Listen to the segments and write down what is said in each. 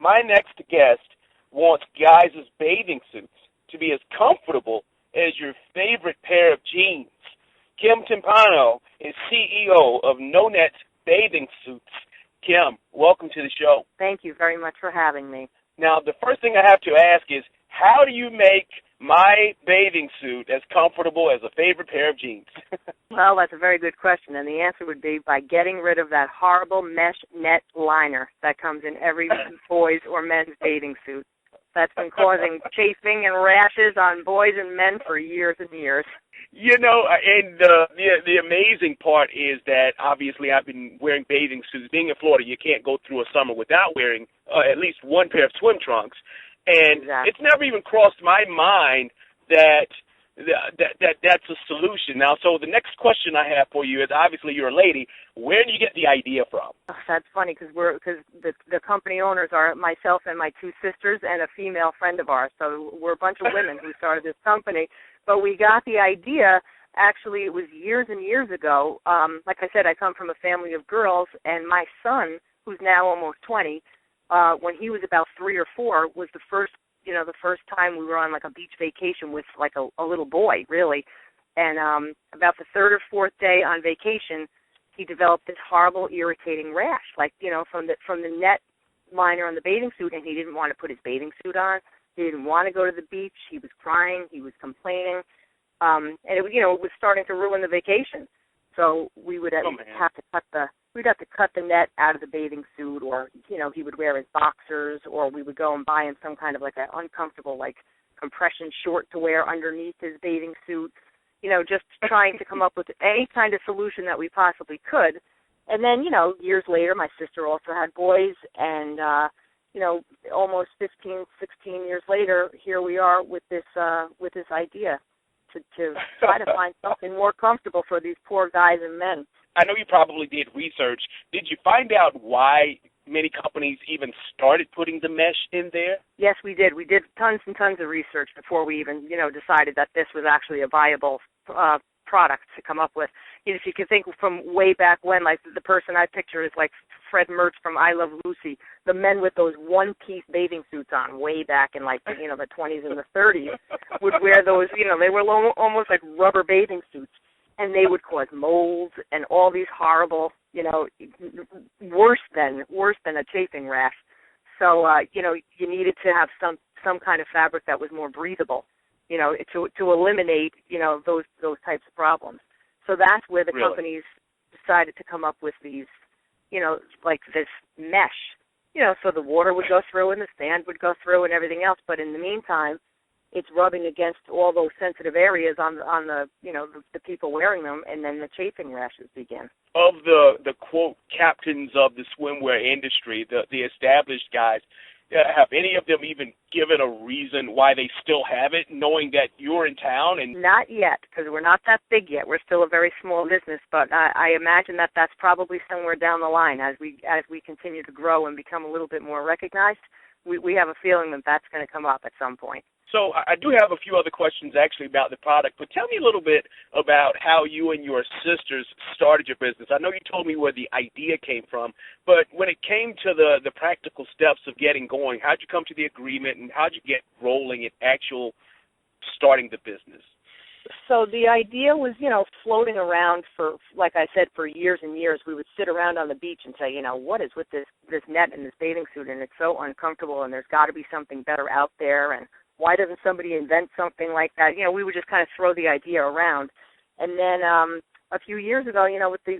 My next guest wants guys' bathing suits to be as comfortable as your favorite pair of jeans. Kym Timpano is CEO of NoNetz Bathing Suits. Kym, welcome to the show. Thank you very much for having me. Now, the first thing I have to ask is, how do you make my bathing suit as comfortable as a favorite pair of jeans? Well, that's a very good question, and the answer would be by getting rid of that horrible mesh net liner that comes in every boy's or men's bathing suit. That's been causing chafing and rashes on boys and men for years and years. You know, and the amazing part is that obviously I've been wearing bathing suits. Being in Florida, you can't go through a summer without wearing at least one pair of swim trunks. And exactly. It's never even crossed my mind that that's a solution. Now, so the next question I have for you is, obviously you're a lady. Where do you get the idea from? Oh, that's funny because the company owners are myself and my two sisters and a female friend of ours. So we're a bunch of women who started this company. But we got the idea, actually, it was years and years ago. Like I said, I come from a family of girls, and my son, who's now almost 20, when he was about 3 or 4, was the first time we were on like a beach vacation with like a little boy, really. And about the 3rd or 4th day on vacation, he developed this horrible, irritating rash, like, from the net liner on the bathing suit, and he didn't want to put his bathing suit on. He didn't want to go to the beach. He was crying. He was complaining. And it was starting to ruin the vacation. So we would have to cut the net out of the bathing suit, or he would wear his boxers, or we would go and buy him some kind of like an uncomfortable like compression short to wear underneath his bathing suit. Just trying to come up with any kind of solution that we possibly could. And then years later, my sister also had boys, and almost 15, 16 years later, here we are with this idea to try to find something more comfortable for these poor guys and men. I know you probably did research. Did you find out why many companies even started putting the mesh in there? Yes, we did. We did tons and tons of research before we even, decided that this was actually a viable product to come up with. If you can think from way back when, like the person I picture is like Fred Mertz from I Love Lucy, the men with those one-piece bathing suits on way back in like the 20s and the 30s would wear those, they were almost like rubber bathing suits, and they would cause moles and all these horrible, worse than a chafing rash. So you needed to have some kind of fabric that was more breathable, to eliminate those types of problems. So that's where the companies decided to come up with these, like this mesh, so the water would go through and the sand would go through and everything else. But in the meantime, it's rubbing against all those sensitive areas on the the people wearing them, and then the chafing rashes begin. Of the quote captains of the swimwear industry, the established guys, have any of them even given a reason why they still have it, knowing that you're in town? And not yet, because we're not that big yet. We're still a very small business, but I imagine that that's probably somewhere down the line as we continue to grow and become a little bit more recognized. We have a feeling that that's going to come up at some point. So I do have a few other questions actually about the product, but tell me a little bit about how you and your sisters started your business. I know you told me where the idea came from, but when it came to the practical steps of getting going, how'd you come to the agreement, and how'd you get rolling in actual starting the business? So the idea was, floating around for, like I said, for years and years. We would sit around on the beach and say, what is with this net and this bathing suit, and it's so uncomfortable, and there's got to be something better out there, and why doesn't somebody invent something like that? We would just kind of throw the idea around. And then a few years ago,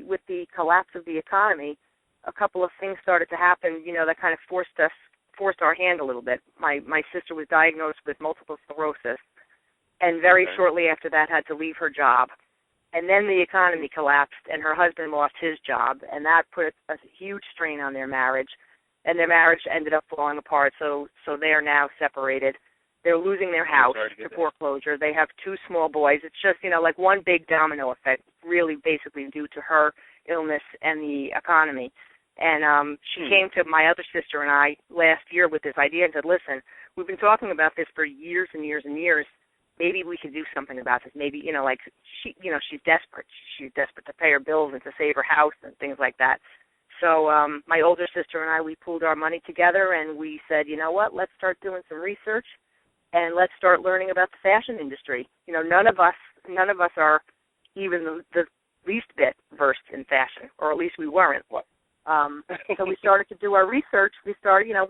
with the collapse of the economy, a couple of things started to happen, that kind of forced our hand a little bit. My sister was diagnosed with multiple sclerosis, and very shortly after that had to leave her job. And then the economy collapsed, and her husband lost his job, and that put a huge strain on their marriage. And their marriage ended up falling apart, so they are now separated. They're losing their house to foreclosure. They have 2 small boys. It's just, like one big domino effect, really basically due to her illness and the economy. And she came to my other sister and I last year with this idea and said, listen, we've been talking about this for years and years and years. Maybe we could do something about this. Maybe, she's desperate. She's desperate to pay her bills and to save her house and things like that. So my older sister and I, we pooled our money together, and we said, you know what, let's start doing some research, and let's start learning about the fashion industry. You know, none of us are even the least bit versed in fashion, or at least we weren't. So we started to do our research. We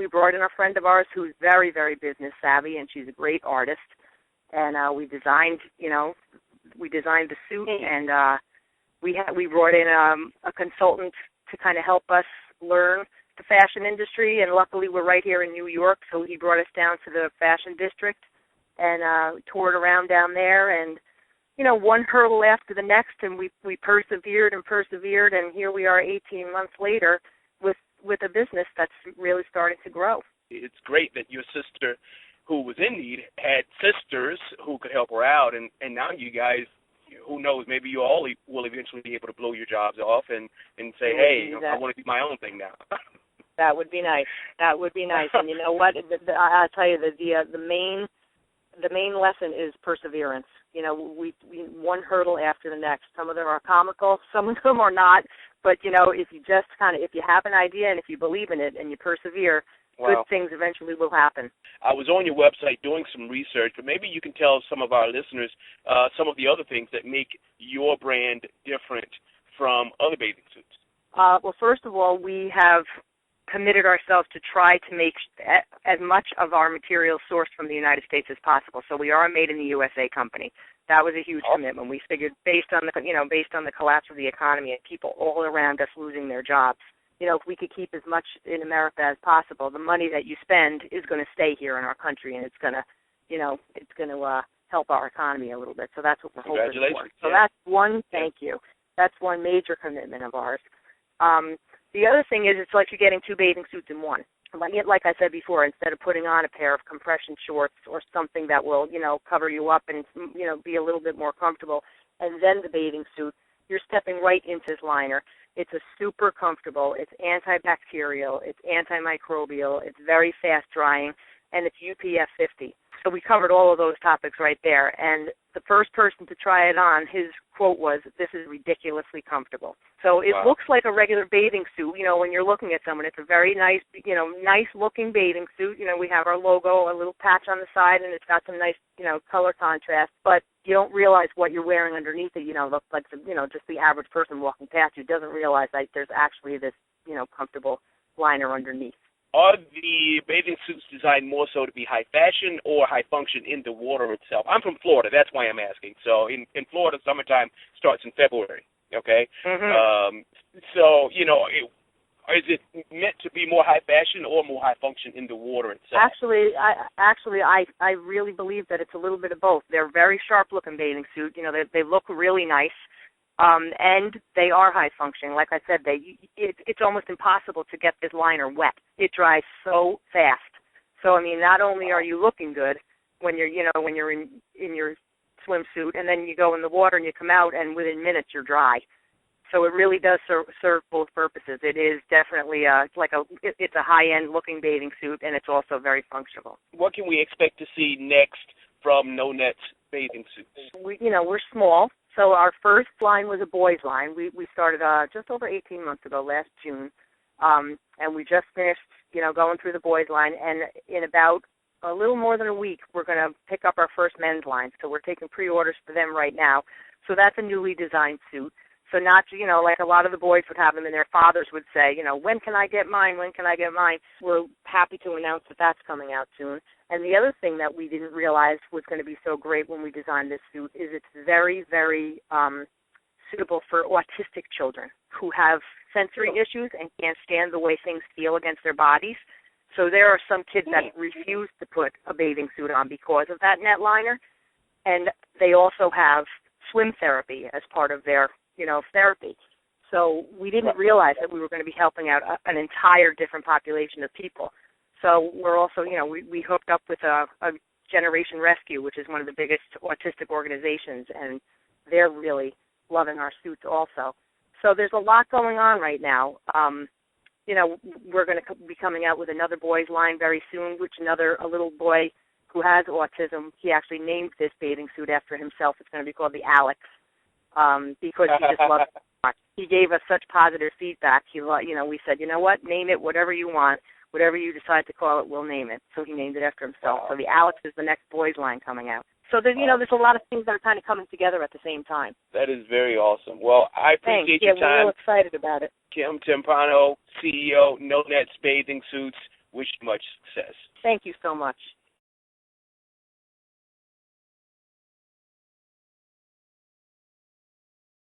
brought in a friend of ours who's very, very business savvy, and she's a great artist. And we designed the suit, and we brought in a consultant to kind of help us learn the fashion industry. And luckily, we're right here in New York, so he brought us down to the fashion district and toured around down there. And one hurdle after the next, and we persevered, and here we are 18 months later with a business that's really starting to grow. It's great that your sister, who was in need, had sisters who could help her out, and now you guys, who knows, maybe you all will eventually be able to blow your jobs off and say, hey, I want to do my own thing now. That would be nice. And you know what? I'll tell you, the main lesson is perseverance. We one hurdle after the next. Some of them are comical, some of them are not. But if you have an idea and if you believe in it and you persevere, good things eventually will happen. I was on your website doing some research, but maybe you can tell some of our listeners some of the other things that make your brand different from other bathing suits. Well, first of all, we have committed ourselves to try to make as much of our material sourced from the United States as possible. So we are a made in the USA company. That was a huge commitment. We figured based on the collapse of the economy and people all around us losing their jobs, if we could keep as much in America as possible, the money that you spend is going to stay here in our country, and it's going to help our economy a little bit. So that's what we're hoping for. So that's one. Thank you. That's one major commitment of ours. The other thing is, it's like you're getting two bathing suits in one. Like I said before, instead of putting on a pair of compression shorts or something that will, cover you up and, be a little bit more comfortable, and then the bathing suit, you're stepping right into this liner. It's a super comfortable, it's antibacterial, it's antimicrobial, it's very fast drying, and it's UPF 50. So we covered all of those topics right there. And the first person to try it on, his quote was, "This is ridiculously comfortable." So it looks like a regular bathing suit. When you're looking at someone, it's a very nice, nice looking bathing suit. We have our logo, a little patch on the side, and it's got some nice, color contrast. But you don't realize what you're wearing underneath it. Looks like just the average person walking past you doesn't realize that there's actually this, comfortable liner underneath. Are the bathing suits designed more so to be high fashion or high function in the water itself? I'm from Florida. That's why I'm asking. So in Florida, summertime starts in February, okay? Mm-hmm. Is it meant to be more high fashion or more high function in the water itself? I really believe that it's a little bit of both. They're very sharp-looking bathing suit. They look really nice. And they are high functioning. Like I said, it's almost impossible to get this liner wet. It dries so fast. So not only are you looking good when you're in your swimsuit, and then you go in the water and you come out, and within minutes you're dry. So it really does serve both purposes. It is definitely it's a high-end looking bathing suit, and it's also very functional. What can we expect to see next from NoNetz bathing suits? We're small. So our first line was a boys line. We started just over 18 months ago, last June, and we just finished, going through the boys line. And in about a little more than a week, we're going to pick up our first men's line. So we're taking pre-orders for them right now. So that's a newly designed suit. So not, like a lot of the boys would have them, and their fathers would say, when can I get mine? When can I get mine? We're happy to announce that that's coming out soon. And the other thing that we didn't realize was going to be so great when we designed this suit is it's very, very suitable for autistic children who have sensory issues and can't stand the way things feel against their bodies. So there are some kids that refuse to put a bathing suit on because of that net liner. And they also have swim therapy as part of their therapy. So we didn't realize that we were going to be helping out an entire different population of people. So we're also, we hooked up with a Generation Rescue, which is one of the biggest autistic organizations, and they're really loving our suits also. So there's a lot going on right now. We're going to be coming out with another boys line very soon, which a little boy who has autism, he actually named this bathing suit after himself. It's going to be called the Alex. because he just loved it so much. He gave us such positive feedback. We said, you know what, name it whatever you want. Whatever you decide to call it, we'll name it. So he named it after himself. So the Alex is the next boys line coming out. So there's a lot of things that are kind of coming together at the same time. That is very awesome. Well, I appreciate your time. We're real excited about it. Kym Timpano, CEO, NoNetz Bathing Suits. Wish you much success. Thank you so much.